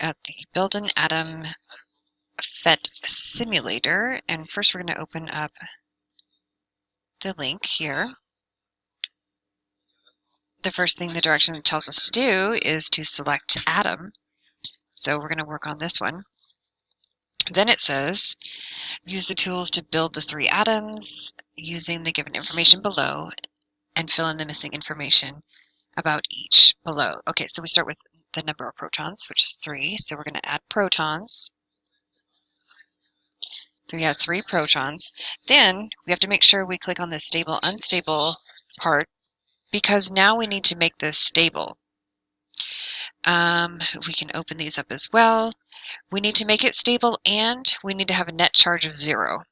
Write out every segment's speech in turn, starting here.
at the Build an Atom Phet simulator, and first we're going to open up the link here. The first thing the direction tells us to do is to select atom. So we're going to work on this one. Then it says, use the tools to build the 3 atoms using the given information below and fill in the missing information about each below. Okay, so we start with the number of protons, which is 3. So we're going to add protons. So we have 3 protons. Then we have to make sure we click on the stable, unstable part, because now we need to make this stable. We can open these up as well. We need to make it stable, and we need to have a net charge of 0.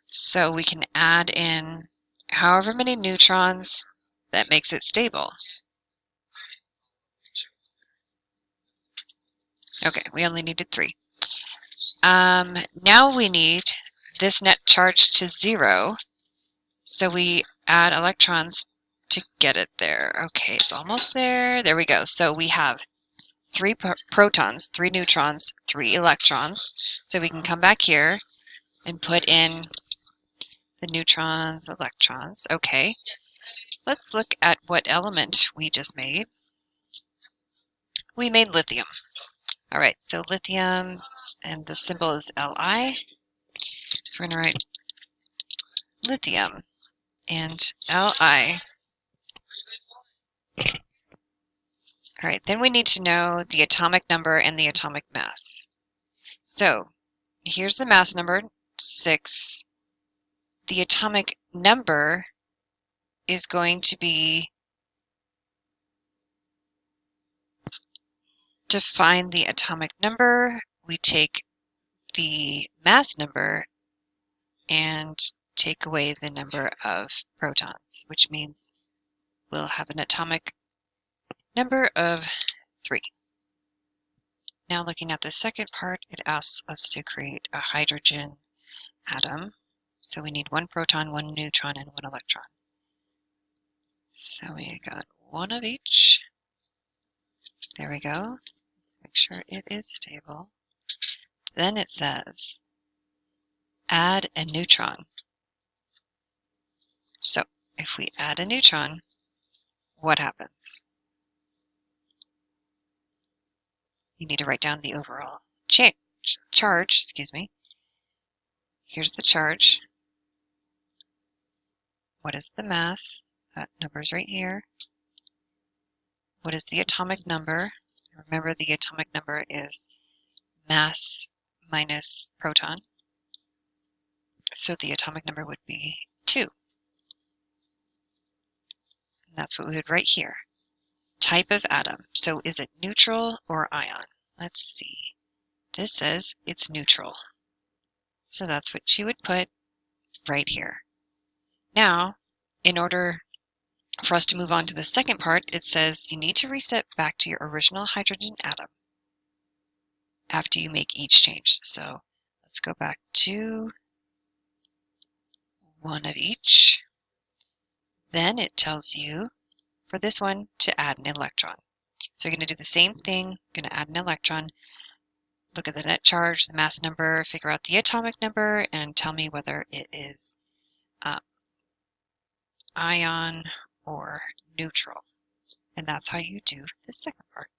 So we can add in however many neutrons that makes it stable. Okay, we only needed 3. Now we need this net charge to 0, so we add electrons to get it there. Okay, it's almost there. There we go. So we have 3 protons, 3 neutrons, 3 electrons. So we can come back here and put in the neutrons, electrons. Okay, let's look at what element we just made. We made lithium. All right, so lithium, and the symbol is Li. So we're going to write lithium and Li. All right, then we need to know the atomic number and the atomic mass. So here's the mass number, 6. The atomic number is going to be, to find the atomic number, we take the mass number and take away the number of protons, which means we'll have an atomic number of 3. Now looking at the second part, it asks us to create a hydrogen atom. So we need 1 proton, 1 neutron, and 1 electron. So we got 1 of each. There we go. Let's make sure it is stable. Then it says, add a neutron. So if we add a neutron, what happens? You need to write down the overall charge, excuse me. Here's the charge. What is the mass? That number's right here. What is the atomic number? Remember, the atomic number is mass minus proton. So the atomic number would be 2. And that's what we would write here. Type of atom. So is it neutral or ion? Let's see. This says it's neutral. So that's what you would put right here. Now, in order for us to move on to the second part, it says you need to reset back to your original hydrogen atom after you make each change. So let's go back to 1 of each. Then it tells you for this one to add an electron. So you're going to do the same thing, going to add an electron, look at the net charge, the mass number, figure out the atomic number, and tell me whether it is ion or neutral. And that's how you do the second part.